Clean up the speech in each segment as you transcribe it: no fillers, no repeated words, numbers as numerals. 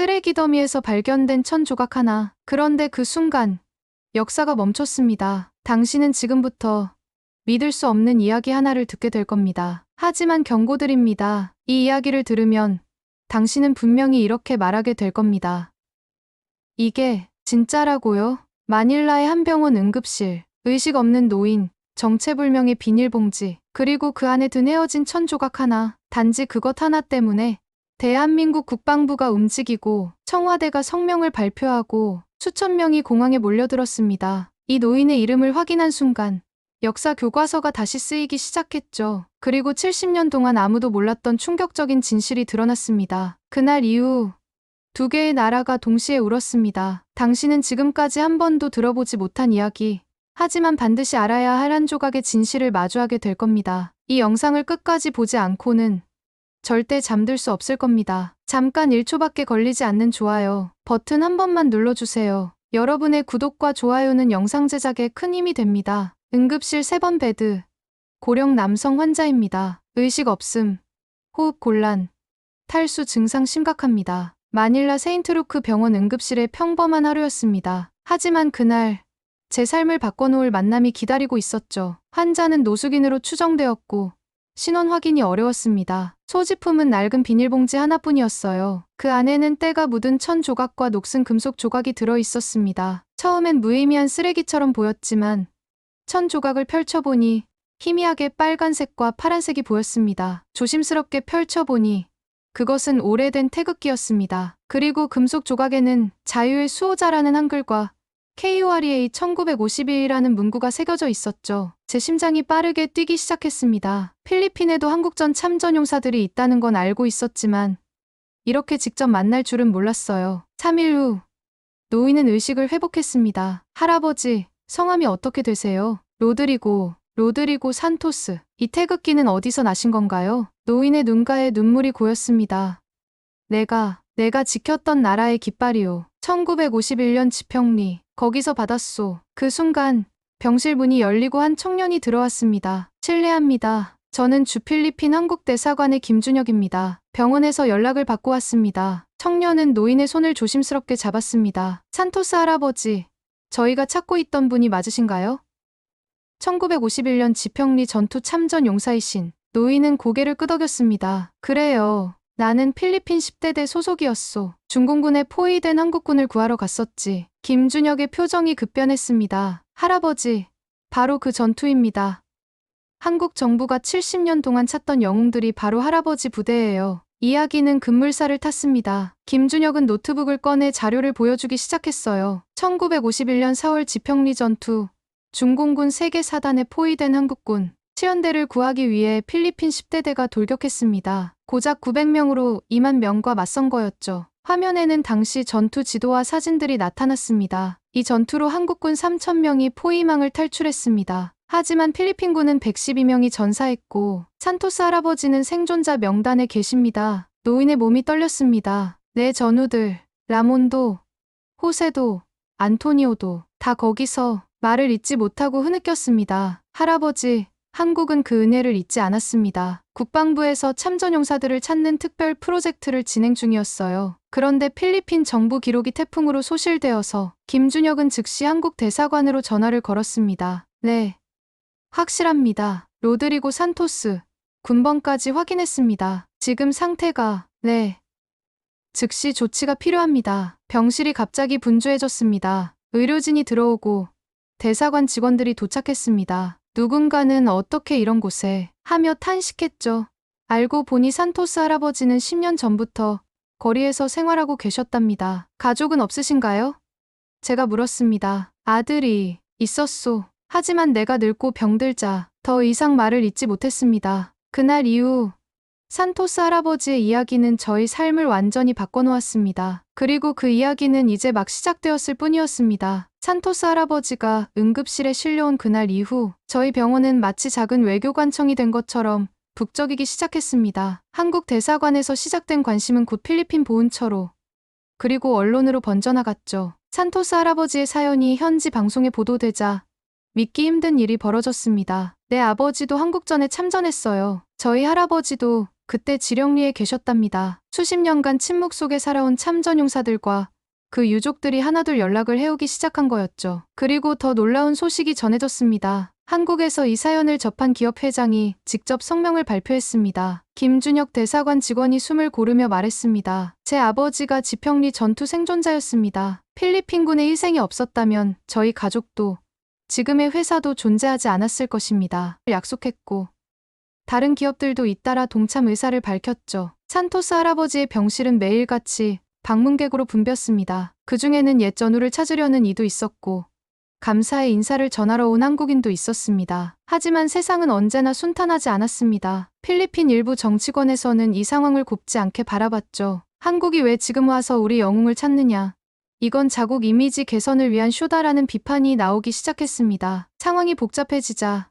쓰레기 더미에서 발견된 천 조각 하나. 그런데 그 순간 역사가 멈췄습니다. 당신은 지금부터 믿을 수 없는 이야기 하나를 듣게 될 겁니다. 하지만 경고드립니다. 이 이야기를 들으면 당신은 분명히 이렇게 말하게 될 겁니다. 이게 진짜라고요? 마닐라의 한 병원 응급실, 의식 없는 노인, 정체불명의 비닐봉지, 그리고 그 안에 든 헤어진 천 조각 하나. 단지 그것 하나 때문에 대한민국 국방부가 움직이고 청와대가 성명을 발표하고 수천 명이 공항에 몰려들었습니다. 이 노인의 이름을 확인한 순간 역사 교과서가 다시 쓰이기 시작했죠. 그리고 70년 동안 아무도 몰랐던 충격적인 진실이 드러났습니다. 그날 이후 두 개의 나라가 동시에 울었습니다. 당신은 지금까지 한 번도 들어보지 못한 이야기, 하지만 반드시 알아야 할 한 조각의 진실을 마주하게 될 겁니다. 이 영상을 끝까지 보지 않고는 절대 잠들 수 없을 겁니다. 잠깐 1초밖에 걸리지 않는 좋아요 버튼 한 번만 눌러주세요. 여러분의 구독과 좋아요는 영상 제작에 큰 힘이 됩니다. 응급실 3번 베드. 고령 남성 환자입니다. 의식 없음, 호흡 곤란, 탈수 증상 심각합니다. 마닐라 세인트루크 병원 응급실의 평범한 하루였습니다. 하지만 그날 제 삶을 바꿔놓을 만남이 기다리고 있었죠. 환자는 노숙인으로 추정되었고 신원 확인이 어려웠습니다. 소지품은 낡은 비닐봉지 하나뿐이었어요. 그 안에는 때가 묻은 천 조각과 녹슨 금속 조각이 들어있었습니다. 처음엔 무의미한 쓰레기처럼 보였지만 천 조각을 펼쳐보니 희미하게 빨간색과 파란색이 보였습니다. 조심스럽게 펼쳐보니 그것은 오래된 태극기였습니다. 그리고 금속 조각에는 자유의 수호자라는 한글과 KOREA 1951이라는 문구가 새겨져 있었죠. 제 심장이 빠르게 뛰기 시작했습니다. 필리핀에도 한국전 참전용사들이 있다는 건 알고 있었지만 이렇게 직접 만날 줄은 몰랐어요. 3일 후 노인은 의식을 회복했습니다. 할아버지, 성함이 어떻게 되세요? 로드리고 산토스. 이 태극기는 어디서 나신 건가요? 노인의 눈가에 눈물이 고였습니다. 내가 지켰던 나라의 깃발이요. 1951년 지평리. 거기서 받았소. 그 순간 병실 문이 열리고 한 청년이 들어왔습니다. 실례합니다. 저는 주필리핀 한국대사관의 김준혁입니다. 병원에서 연락을 받고 왔습니다. 청년은 노인의 손을 조심스럽게 잡았습니다. 산토스 할아버지, 저희가 찾고 있던 분이 맞으신가요? 1951년 지평리 전투 참전 용사이신. 노인은 고개를 끄덕였습니다. 그래요. 나는 필리핀 10대대 소속이었소. 중공군에 포위된 한국군을 구하러 갔었지. 김준혁의 표정이 급변했습니다. 할아버지, 바로 그 전투입니다. 한국 정부가 70년 동안 찾던 영웅들이 바로 할아버지 부대예요. 이야기는 급물살을 탔습니다. 김준혁은 노트북을 꺼내 자료를 보여주기 시작했어요. 1951년 4월 지평리 전투. 중공군 세계 사단에 포위된 한국군. 치연대를 구하기 위해 필리핀 10대대가 돌격했습니다. 고작 900명으로 2만 명과 맞선 거였죠. 화면에는 당시 전투 지도와 사진들이 나타났습니다. 이 전투로 한국군 3,000명이 포위망을 탈출했습니다. 하지만 필리핀군은 112명이 전사했고 산토스 할아버지는 생존자 명단에 계십니다. 노인의 몸이 떨렸습니다. 내 전우들, 라몬도, 호세도, 안토니오도 다 거기서 말을 잇지 못하고 흐느꼈습니다. 할아버지, 한국은 그 은혜를 잊지 않았습니다. 국방부에서 참전용사들을 찾는 특별 프로젝트를 진행 중이었어요. 그런데 필리핀 정부 기록이 태풍으로 소실되어서 김준혁은 즉시 한국 대사관으로 전화를 걸었습니다. 네, 확실합니다. 로드리고 산토스, 군번까지 확인했습니다. 지금 상태가, 네, 즉시 조치가 필요합니다. 병실이 갑자기 분주해졌습니다. 의료진이 들어오고 대사관 직원들이 도착했습니다. 누군가는 어떻게 이런 곳에 하며 탄식했죠. 알고 보니 산토스 할아버지는 10년 전부터 거리에서 생활하고 계셨답니다. 가족은 없으신가요? 제가 물었습니다. 아들이 있었소. 하지만 내가 늙고 병들자 더 이상 말을 잇지 못했습니다. 그날 이후 산토스 할아버지의 이야기는 저희 삶을 완전히 바꿔놓았습니다. 그리고 그 이야기는 이제 막 시작되었을 뿐이었습니다. 산토스 할아버지가 응급실에 실려온 그날 이후 저희 병원은 마치 작은 외교관청이 된 것처럼 북적이기 시작했습니다. 한국 대사관에서 시작된 관심은 곧 필리핀 보훈처로 그리고 언론으로 번져나갔죠. 산토스 할아버지의 사연이 현지 방송에 보도되자 믿기 힘든 일이 벌어졌습니다. 내 아버지도 한국전에 참전했어요. 저희 할아버지도 그때 지령리에 계셨답니다. 수십 년간 침묵 속에 살아온 참전용사들과 그 유족들이 하나둘 연락을 해오기 시작한 거였죠. 그리고 더 놀라운 소식이 전해졌습니다. 한국에서 이 사연을 접한 기업 회장이 직접 성명을 발표했습니다. 김준혁 대사관 직원이 숨을 고르며 말했습니다. 제 아버지가 지평리 전투 생존자였습니다. 필리핀군의 희생이 없었다면 저희 가족도 지금의 회사도 존재하지 않았을 것입니다. 약속했고 다른 기업들도 잇따라 동참 의사를 밝혔죠. 산토스 할아버지의 병실은 매일같이 방문객으로 붐볐습니다. 그중에는 옛 전우를 찾으려는 이도 있었고 감사의 인사를 전하러 온 한국인도 있었습니다. 하지만 세상은 언제나 순탄하지 않았습니다. 필리핀 일부 정치권에서는 이 상황을 곱지 않게 바라봤죠. 한국이 왜 지금 와서 우리 영웅을 찾느냐. 이건 자국 이미지 개선을 위한 쇼다라는 비판이 나오기 시작했습니다. 상황이 복잡해지자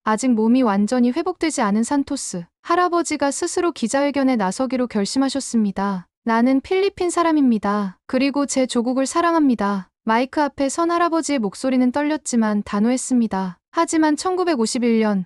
아직 몸이 완전히 회복되지 않은 산토스 할아버지가 스스로 기자회견에 나서기로 결심하셨습니다. 나는 필리핀 사람입니다. 그리고 제 조국을 사랑합니다. 마이크 앞에 선 할아버지의 목소리는 떨렸지만 단호했습니다. 하지만 1951년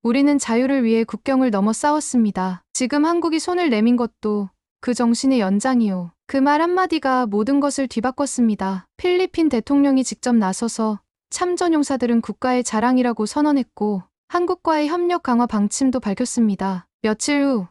우리는 자유를 위해 국경을 넘어 싸웠습니다. 지금 한국이 손을 내민 것도 그 정신의 연장이요. 그 말 한마디가 모든 것을 뒤바꿨습니다. 필리핀 대통령이 직접 나서서 참전용사들은 국가의 자랑이라고 선언했고 한국과의 협력 강화 방침도 밝혔습니다. 며칠 후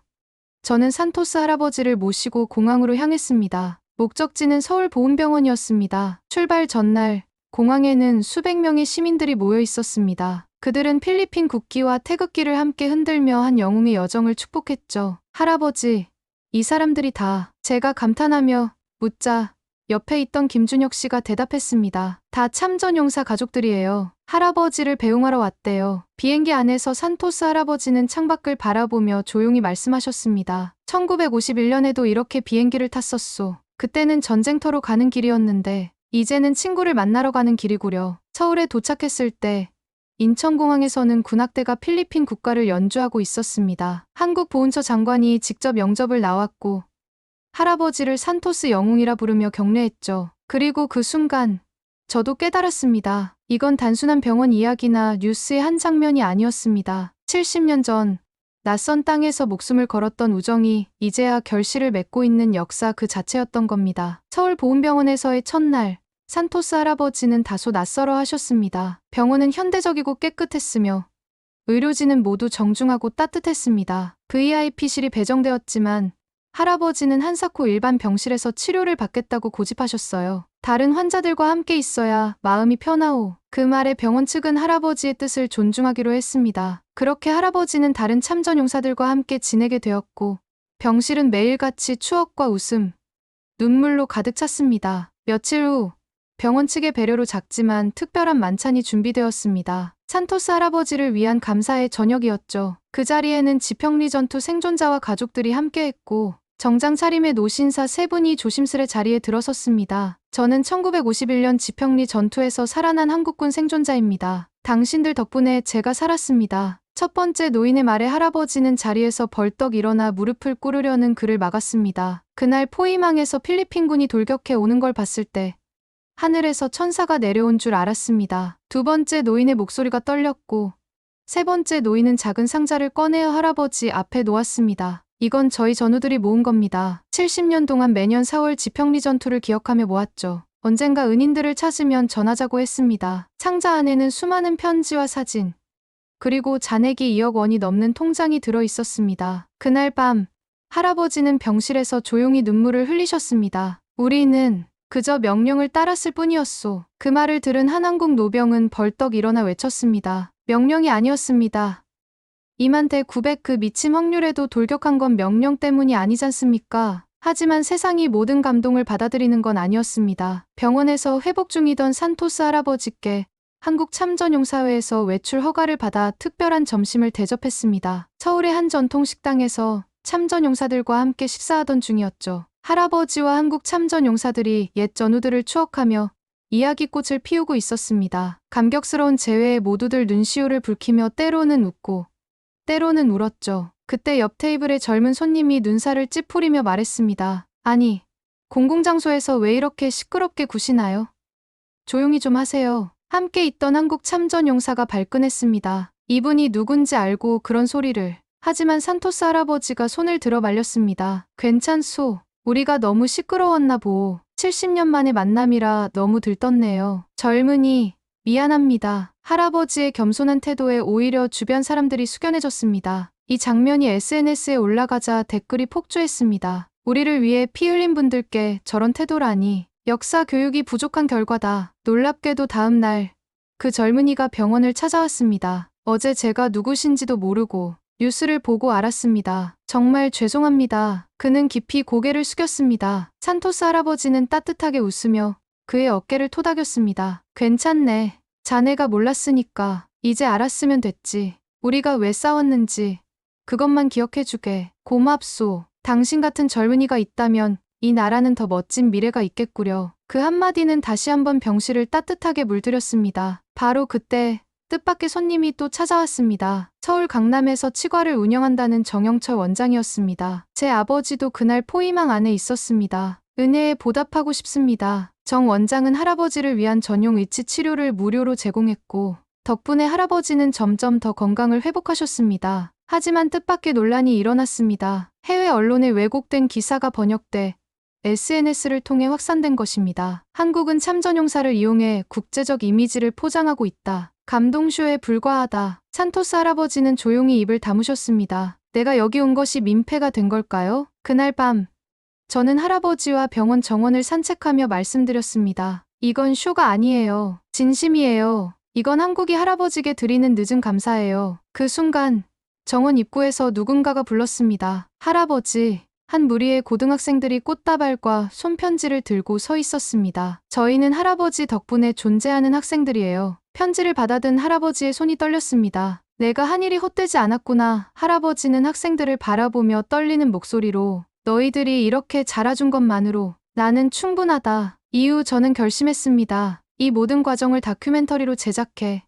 저는 산토스 할아버지를 모시고 공항으로 향했습니다. 목적지는 서울보훈병원이었습니다. 출발 전날 공항에는 수백 명의 시민들이 모여 있었습니다. 그들은 필리핀 국기와 태극기를 함께 흔들며 한 영웅의 여정을 축복했죠. 할아버지, 이 사람들이 다 제가 감탄하며 묻자 옆에 있던 김준혁 씨가 대답했습니다. 다 참전용사 가족들이에요. 할아버지를 배웅하러 왔대요. 비행기 안에서 산토스 할아버지는 창밖을 바라보며 조용히 말씀하셨습니다. 1951년에도 이렇게 비행기를 탔었소. 그때는 전쟁터로 가는 길이었는데 이제는 친구를 만나러 가는 길이구려. 서울에 도착했을 때 인천공항에서는 군악대가 필리핀 국가를 연주하고 있었습니다. 한국보훈처 장관이 직접 영접을 나왔고 할아버지를 산토스 영웅이라 부르며 격려했죠. 그리고 그 순간 저도 깨달았습니다. 이건 단순한 병원 이야기나 뉴스의 한 장면이 아니었습니다. 70년 전 낯선 땅에서 목숨을 걸었던 우정이 이제야 결실을 맺고 있는 역사 그 자체였던 겁니다. 서울보훈병원에서의 첫날 산토스 할아버지는 다소 낯설어 하셨습니다. 병원은 현대적이고 깨끗했으며 의료진은 모두 정중하고 따뜻했습니다. VIP실이 배정되었지만 할아버지는 한사코 일반 병실에서 치료를 받겠다고 고집하셨어요. 다른 환자들과 함께 있어야 마음이 편하오. 그 말에 병원 측은 할아버지의 뜻을 존중하기로 했습니다. 그렇게 할아버지는 다른 참전용사들과 함께 지내게 되었고 병실은 매일같이 추억과 웃음, 눈물로 가득 찼습니다. 며칠 후 병원 측의 배려로 작지만 특별한 만찬이 준비되었습니다. 산토스 할아버지를 위한 감사의 저녁이었죠. 그 자리에는 지평리 전투 생존자와 가족들이 함께했고 정장 차림의 노신사 세 분이 조심스레 자리에 들어섰습니다. 저는 1951년 지평리 전투에서 살아난 한국군 생존자입니다. 당신들 덕분에 제가 살았습니다. 첫 번째 노인의 말에 할아버지는 자리에서 벌떡 일어나 무릎을 꿇으려는 그를 막았습니다. 그날 포위망에서 필리핀군이 돌격해 오는 걸 봤을 때 하늘에서 천사가 내려온 줄 알았습니다. 두 번째 노인의 목소리가 떨렸고 세 번째 노인은 작은 상자를 꺼내어 할아버지 앞에 놓았습니다. 이건 저희 전우들이 모은 겁니다. 70년 동안 매년 4월 지평리 전투를 기억하며 모았죠. 언젠가 은인들을 찾으면 전하자고 했습니다. 상자 안에는 수많은 편지와 사진, 그리고 잔액이 2억 원이 넘는 통장이 들어 있었습니다. 그날 밤 할아버지는 병실에서 조용히 눈물을 흘리셨습니다. 우리는 그저 명령을 따랐을 뿐이었소. 그 말을 들은 한한국 노병은 벌떡 일어나 외쳤습니다. 명령이 아니었습니다. 2만 대 900 그 미친 확률에도 돌격한 건 명령 때문이 아니잖습니까? 하지만 세상이 모든 감동을 받아들이는 건 아니었습니다. 병원에서 회복 중이던 산토스 할아버지께 한국 참전용사회에서 외출 허가를 받아 특별한 점심을 대접했습니다. 서울의 한 전통 식당에서 참전용사들과 함께 식사하던 중이었죠. 할아버지와 한국 참전용사들이 옛 전우들을 추억하며 이야기꽃을 피우고 있었습니다. 감격스러운 재회에 모두들 눈시울을 붉히며 때로는 웃고 때로는 울었죠. 그때 옆 테이블의 젊은 손님이 눈살을 찌푸리며 말했습니다. 아니, 공공장소에서 왜 이렇게 시끄럽게 구시나요? 조용히 좀 하세요. 함께 있던 한국 참전용사가 발끈했습니다. 이분이 누군지 알고 그런 소리를 하지만 산토스 할아버지가 손을 들어 말렸습니다. 괜찮소. 우리가 너무 시끄러웠나 보. 70년 만의 만남이라 너무 들떴네요. 젊은이, 미안합니다. 할아버지의 겸손한 태도에 오히려 주변 사람들이 숙연해졌습니다. 이 장면이 SNS에 올라가자 댓글이 폭주했습니다. 우리를 위해 피 흘린 분들께 저런 태도라니. 역사 교육이 부족한 결과다. 놀랍게도 다음 날 그 젊은이가 병원을 찾아왔습니다. 어제 제가 누구신지도 모르고 뉴스를 보고 알았습니다. 정말 죄송합니다. 그는 깊이 고개를 숙였습니다. 산토스 할아버지는 따뜻하게 웃으며 그의 어깨를 토닥였습니다. 괜찮네. 자네가 몰랐으니까 이제 알았으면 됐지. 우리가 왜 싸웠는지 그것만 기억해주게. 고맙소. 당신 같은 젊은이가 있다면 이 나라는 더 멋진 미래가 있겠구려. 그 한마디는 다시 한번 병실을 따뜻하게 물들였습니다. 바로 그때 뜻밖의 손님이 또 찾아왔습니다. 서울 강남에서 치과를 운영한다는 정영철 원장이었습니다. 제 아버지도 그날 포위망 안에 있었습니다. 은혜에 보답하고 싶습니다. 정 원장은 할아버지를 위한 전용 의치 치료를 무료로 제공했고 덕분에 할아버지는 점점 더 건강을 회복하셨습니다. 하지만 뜻밖의 논란이 일어났습니다. 해외 언론에 왜곡된 기사가 번역돼 SNS를 통해 확산된 것입니다. 한국은 참전용사를 이용해 국제적 이미지를 포장하고 있다. 감동쇼에 불과하다. 산토스 할아버지는 조용히 입을 다무셨습니다. 내가 여기 온 것이 민폐가 된 걸까요? 그날 밤 저는 할아버지와 병원 정원을 산책하며 말씀드렸습니다. 이건 쇼가 아니에요. 진심이에요. 이건 한국이 할아버지께 드리는 늦은 감사예요. 그 순간 정원 입구에서 누군가가 불렀습니다. 할아버지. 한 무리의 고등학생들이 꽃다발과 손편지를 들고 서 있었습니다. 저희는 할아버지 덕분에 존재하는 학생들이에요. 편지를 받아든 할아버지의 손이 떨렸습니다. 내가 한 일이 헛되지 않았구나. 할아버지는 학생들을 바라보며 떨리는 목소리로 너희들이 이렇게 자라준 것만으로 나는 충분하다. 이후 저는 결심했습니다. 이 모든 과정을 다큐멘터리로 제작해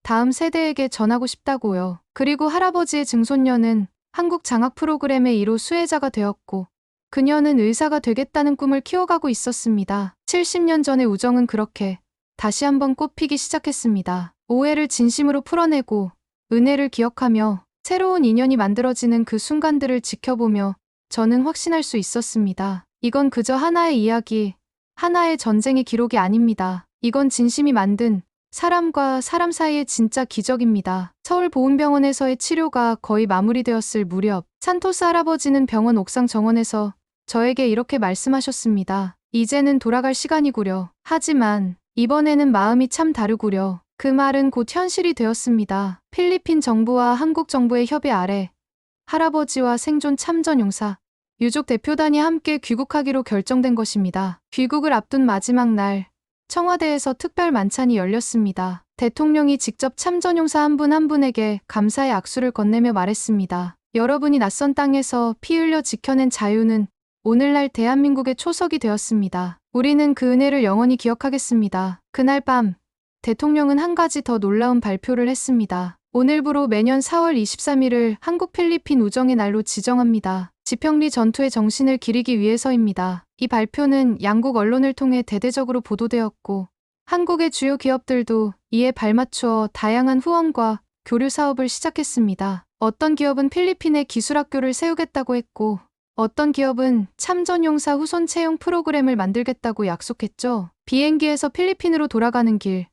다음 세대에게 전하고 싶다고요. 그리고 할아버지의 증손녀는 한국 장학 프로그램의 1호 수혜자가 되었고 그녀는 의사가 되겠다는 꿈을 키워가고 있었습니다. 70년 전의 우정은 그렇게 다시 한번 꽃피기 시작했습니다. 오해를 진심으로 풀어내고 은혜를 기억하며 새로운 인연이 만들어지는 그 순간들을 지켜보며 저는 확신할 수 있었습니다. 이건 그저 하나의 이야기, 하나의 전쟁의 기록이 아닙니다. 이건 진심이 만든 사람과 사람 사이의 진짜 기적입니다. 서울보훈병원에서의 치료가 거의 마무리되었을 무렵 산토스 할아버지는 병원 옥상 정원에서 저에게 이렇게 말씀하셨습니다. 이제는 돌아갈 시간이구려. 하지만 이번에는 마음이 참 다르구려. 그 말은 곧 현실이 되었습니다. 필리핀 정부와 한국 정부의 협의 아래 할아버지와 생존 참전용사, 유족 대표단이 함께 귀국하기로 결정된 것입니다. 귀국을 앞둔 마지막 날 청와대에서 특별 만찬이 열렸습니다. 대통령이 직접 참전용사 한 분 한 분에게 감사의 악수를 건네며 말했습니다. 여러분이 낯선 땅에서 피 흘려 지켜낸 자유는 오늘날 대한민국의 초석이 되었습니다. 우리는 그 은혜를 영원히 기억하겠습니다. 그날 밤 대통령은 한 가지 더 놀라운 발표를 했습니다. 오늘부로 매년 4월 23일을 한국 필리핀 우정의 날로 지정합니다. 지평리 전투의 정신을 기리기 위해서입니다. 이 발표는 양국 언론을 통해 대대적으로 보도되었고 한국의 주요 기업들도 이에 발맞추어 다양한 후원과 교류 사업을 시작했습니다. 어떤 기업은 필리핀에 기술학교를 세우겠다고 했고 어떤 기업은 참전용사 후손 채용 프로그램을 만들겠다고 약속했죠. 비행기에서 필리핀으로 돌아가는 길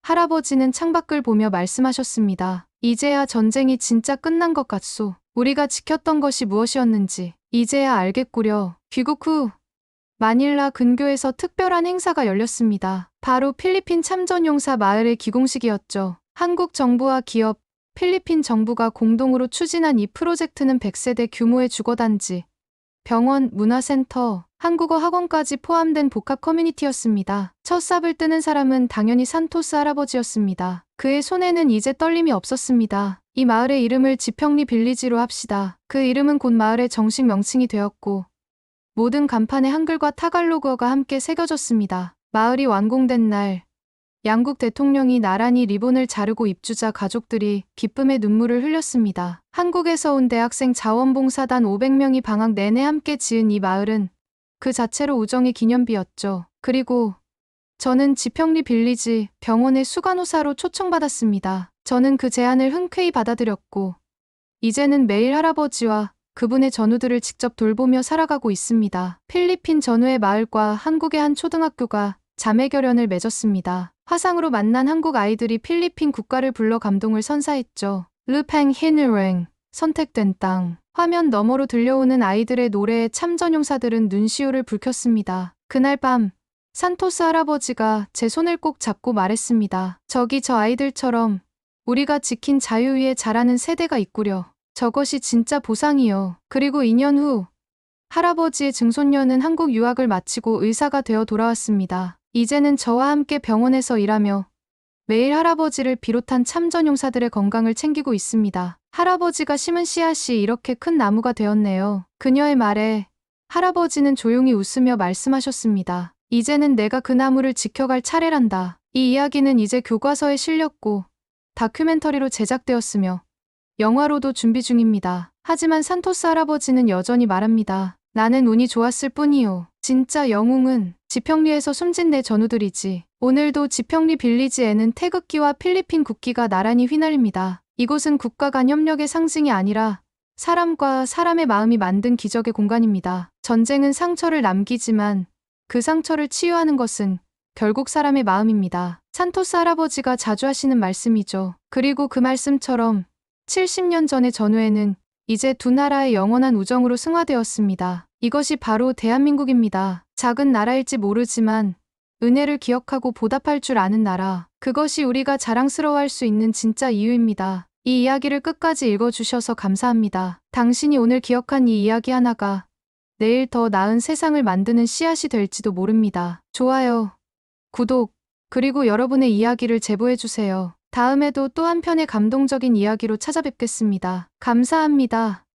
할아버지는 창밖을 보며 말씀하셨습니다. 이제야 전쟁이 진짜 끝난 것 같소. 우리가 지켰던 것이 무엇이었는지 이제야 알겠구려. 귀국 후 마닐라 근교에서 특별한 행사가 열렸습니다. 바로 필리핀 참전용사 마을의 기공식이었죠. 한국 정부와 기업, 필리핀 정부가 공동으로 추진한 이 프로젝트는 100세대 규모의 주거단지, 병원, 문화센터, 한국어 학원까지 포함된 복합 커뮤니티였습니다. 첫 삽을 뜨는 사람은 당연히 산토스 할아버지였습니다. 그의 손에는 이제 떨림이 없었습니다. 이 마을의 이름을 지평리 빌리지로 합시다. 그 이름은 곧 마을의 정식 명칭이 되었고 모든 간판에 한글과 타갈로그어가 함께 새겨졌습니다. 마을이 완공된 날 양국 대통령이 나란히 리본을 자르고 입주자 가족들이 기쁨의 눈물을 흘렸습니다. 한국에서 온 대학생 자원봉사단 500명이 방학 내내 함께 지은 이 마을은 그 자체로 우정의 기념비였죠. 그리고 저는 지평리 빌리지 병원의 수간호사로 초청받았습니다. 저는 그 제안을 흔쾌히 받아들였고 이제는 매일 할아버지와 그분의 전우들을 직접 돌보며 살아가고 있습니다. 필리핀 전우의 마을과 한국의 한 초등학교가 자매결연을 맺었습니다. 화상으로 만난 한국 아이들이 필리핀 국가를 불러 감동을 선사했죠. 르팽 히느랭, 선택된 땅. 화면 너머로 들려오는 아이들의 노래에 참전용사들은 눈시울을 붉혔습니다. 그날 밤 산토스 할아버지가 제 손을 꼭 잡고 말했습니다. 저기 저 아이들처럼 우리가 지킨 자유 위에 자라는 세대가 있구려. 저것이 진짜 보상이요. 그리고 2년 후 할아버지의 증손녀는 한국 유학을 마치고 의사가 되어 돌아왔습니다. 이제는 저와 함께 병원에서 일하며 매일 할아버지를 비롯한 참전용사들의 건강을 챙기고 있습니다. 할아버지가 심은 씨앗이 이렇게 큰 나무가 되었네요. 그녀의 말에 할아버지는 조용히 웃으며 말씀하셨습니다. 이제는 내가 그 나무를 지켜갈 차례란다. 이 이야기는 이제 교과서에 실렸고 다큐멘터리로 제작되었으며 영화로도 준비 중입니다. 하지만 산토스 할아버지는 여전히 말합니다. 나는 운이 좋았을 뿐이요. 진짜 영웅은 지평리에서 숨진 내 전우들이지. 오늘도 지평리 빌리지에는 태극기와 필리핀 국기가 나란히 휘날립니다. 이곳은 국가 간 협력의 상징이 아니라 사람과 사람의 마음이 만든 기적의 공간입니다. 전쟁은 상처를 남기지만 그 상처를 치유하는 것은 결국 사람의 마음입니다. 산토스 할아버지가 자주 하시는 말씀이죠. 그리고 그 말씀처럼 70년 전의 전후에는 이제 두 나라의 영원한 우정으로 승화되었습니다. 이것이 바로 대한민국입니다. 작은 나라일지 모르지만 은혜를 기억하고 보답할 줄 아는 나라. 그것이 우리가 자랑스러워할 수 있는 진짜 이유입니다. 이 이야기를 끝까지 읽어주셔서 감사합니다. 당신이 오늘 기억한 이 이야기 하나가 내일 더 나은 세상을 만드는 씨앗이 될지도 모릅니다. 좋아요, 구독, 그리고 여러분의 이야기를 제보해주세요. 다음에도 또 한 편의 감동적인 이야기로 찾아뵙겠습니다. 감사합니다.